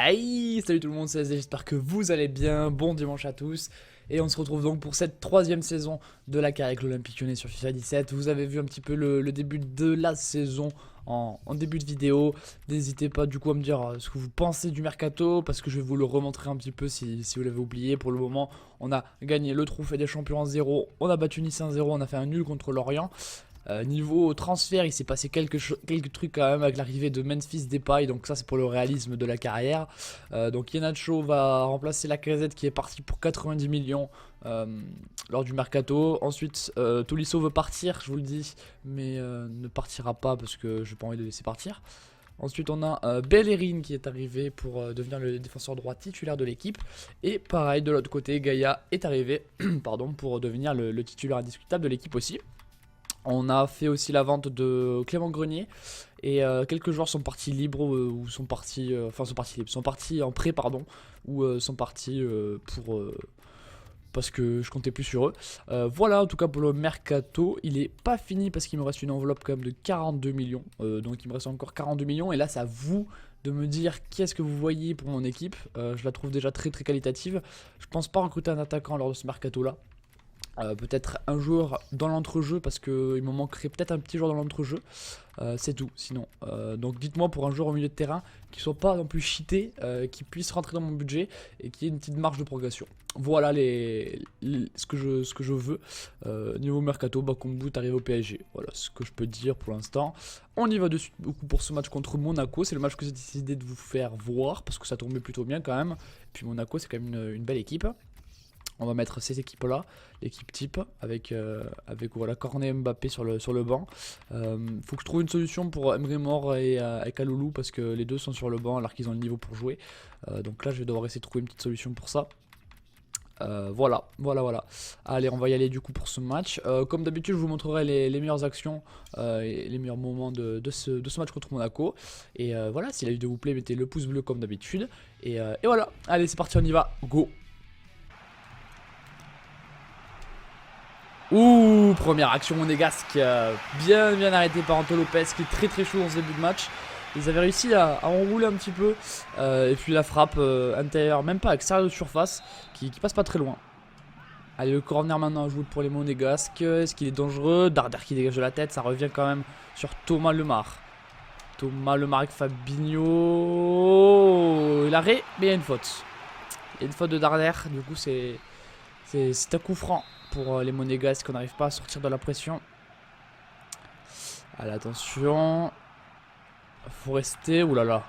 Hey, salut tout le monde, c'est SD, j'espère que vous allez bien, bon dimanche à tous. Et on se retrouve donc pour cette troisième saison de la carrière avec l'Olympique Lyonnais sur FIFA 17. Vous avez vu un petit peu le début de la saison en début de vidéo. N'hésitez pas du coup à me dire ce que vous pensez du mercato, parce que je vais vous le remontrer un petit peu si vous l'avez oublié. Pour le moment, on a gagné le trophée des champions en 0, on a battu Nice 1-0, on a fait un nul contre Lorient. Niveau transfert, il s'est passé quelques trucs quand même avec l'arrivée de Memphis Depay, donc ça c'est pour le réalisme de la carrière. Donc Iheanacho va remplacer Lacazette qui est parti pour 90 millions lors du mercato. Ensuite Tolisso veut partir, je vous le dis, mais ne partira pas parce que je n'ai pas envie de le laisser partir. Ensuite on a Bellerin qui est arrivé pour devenir le défenseur droit titulaire de l'équipe. Et pareil de l'autre côté, Gaïa est arrivé pardon, pour devenir le titulaire indiscutable de l'équipe aussi. On a fait aussi la vente de Clément Grenier et quelques joueurs sont partis libres ou sont partis, sont partis en prêt pardon, ou sont partis parce que je comptais plus sur eux. Voilà en tout cas pour le mercato, il est pas fini parce qu'il me reste une enveloppe quand même de 42 millions, donc il me reste encore 42 millions et là c'est à vous de me dire qu'est-ce que vous voyez pour mon équipe. Je la trouve déjà très qualitative. Je pense pas recruter un attaquant lors de ce mercato là. Peut-être un joueur dans l'entrejeu parce qu'il me manquerait peut-être un petit joueur dans l'entrejeu. C'est tout sinon. Donc dites-moi pour un joueur au milieu de terrain qui soit pas non plus cheaté, qui puisse rentrer dans mon budget et qui ait une petite marge de progression. Voilà ce que je veux. Niveau mercato, Bakambu est arrivé au PSG. Voilà ce que je peux dire pour l'instant. On y va dessus beaucoup pour ce match contre Monaco. C'est le match que j'ai décidé de vous faire voir parce que ça tombait plutôt bien quand même. Et puis Monaco c'est quand même une belle équipe. On va mettre ces équipes là, l'équipe type avec voilà, Cornet et Mbappé sur le banc. Faut que je trouve une solution pour Emre Mor et Kaloulou parce que les deux sont sur le banc alors qu'ils ont le niveau pour jouer. Donc là je vais devoir essayer de trouver une petite solution pour ça. Voilà. Allez, on va y aller du coup pour ce match. Comme d'habitude je vous montrerai les meilleures actions et les meilleurs moments de ce match contre Monaco. Et voilà, si la vidéo vous plaît, mettez le pouce bleu comme d'habitude. Et voilà, allez c'est parti, on y va, go. Ouh, première action monégasque, bien arrêté par Anto Lopez qui est très chaud dans ce début de match. Ils avaient réussi à enrouler un petit peu. Et puis la frappe intérieure, même pas extérieure de surface, qui passe pas très loin. Allez, le corner maintenant à jouer pour les monégasques. Est-ce qu'il est dangereux? Darder qui dégage de la tête, ça revient quand même sur Thomas Lemar. Thomas Lemar avec Fabinho. L'arrêt, mais il y a une faute. Il y a une faute de Darder, du coup c'est un coup franc pour les monégasques, qu'on n'arrive pas à sortir de la pression. Allez, attention. Faut rester. Oulala.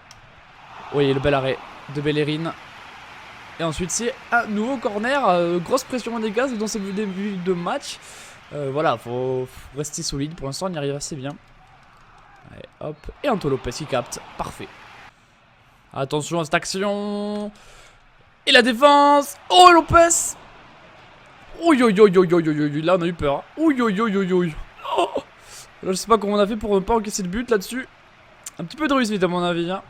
Oui, le bel arrêt de Bellerin. Et ensuite, c'est un nouveau corner. Grosse pression monégasque dans ce début de match. Voilà, faut rester solide. Pour l'instant, on y arrive assez bien. Allez, hop. Et Anto Lopez qui capte. Parfait. Attention à cette action. Et la défense. Oh, Lopez. Ouïe, là on a eu peur. Ouïe. Oh, là, je sais pas comment on a fait pour ne pas encaisser de but là-dessus. Un petit peu de réussite à mon avis. Hein.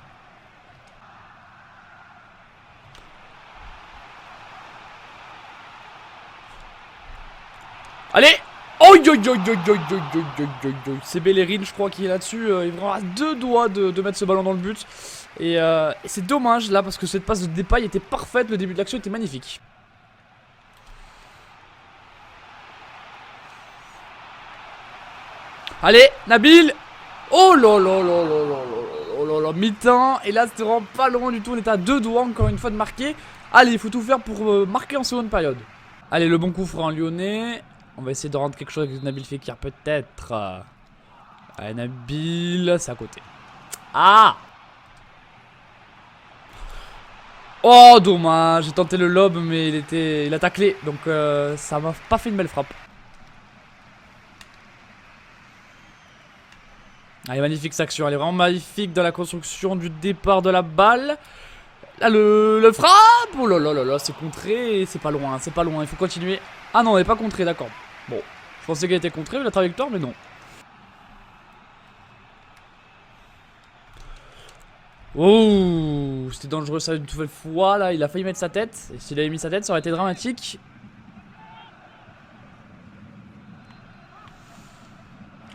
Allez. C'est Bellerin je crois qui est là-dessus. Il est vraiment à deux doigts de mettre ce ballon dans le but. Et c'est dommage là parce que cette passe de Depay était parfaite. Le début de l'action était magnifique. Allez, Nabil. Oh là, mi-temps. Et là, c'était vraiment pas loin du tout. On était à deux doigts, encore une fois, de marquer. Allez, il faut tout faire pour marquer en seconde période. Allez, le bon coup franc lyonnais. On va essayer de rendre quelque chose avec Nabil Fekir, peut-être. Allez, Nabil, c'est à côté. Ah! Oh, dommage. J'ai tenté le lob, mais il a taclé. Donc, ça m'a pas fait une belle frappe. Allez, magnifique cette action, elle est vraiment magnifique dans la construction du départ de la balle. Là, le frappe. Oh là, c'est contré, c'est pas loin, il faut continuer. Ah non, elle n'est pas contrée, d'accord. Bon, je pensais qu'elle était contrée, la trajectoire, mais non. Oh, c'était dangereux ça une nouvelle fois, là, il a failli mettre sa tête. Et s'il avait mis sa tête, ça aurait été dramatique.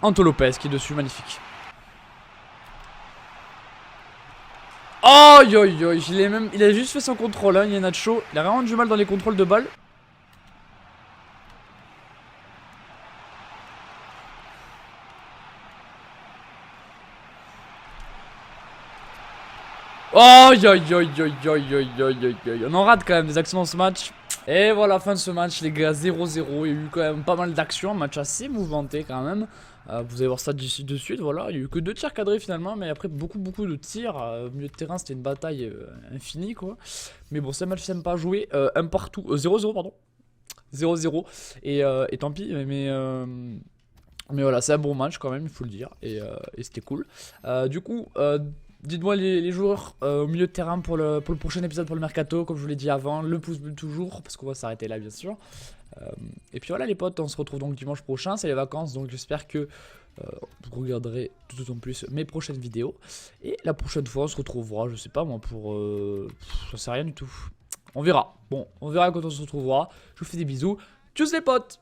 Anto Lopez qui est dessus, magnifique. Aïe aïe aïe, il a juste fait son contrôle, hein, Iheanacho. Il a vraiment du mal dans les contrôles de balles. Aïe aïe aïe aïe aïe aïe aïe aïe. On en rate quand même des actions dans ce match. Et voilà, fin de ce match, les gars, 0-0. Il y a eu quand même pas mal d'actions, un match assez mouvementé quand même. Vous allez voir ça d'ici de suite, voilà. Il y a eu que 2 tirs cadrés finalement, mais après beaucoup de tirs. Au milieu de terrain, c'était une bataille infinie quoi. Mais bon, c'est un match sympa à jouer. Un partout, 0-0, pardon. 0-0. Et tant pis, mais voilà, c'est un bon match quand même, il faut le dire. Et c'était cool. Du coup, dites-moi les joueurs au milieu de terrain pour le prochain épisode, pour le mercato, comme je vous l'ai dit avant, le pouce bleu toujours, parce qu'on va s'arrêter là bien sûr. Et puis voilà les potes, on se retrouve donc dimanche prochain, c'est les vacances, donc j'espère que vous regarderez tout en plus mes prochaines vidéos. Et la prochaine fois on se retrouvera, je sais pas moi, pour... j'en sais rien du tout. On verra, bon, on verra quand on se retrouvera. Je vous fais des bisous, tchuss les potes!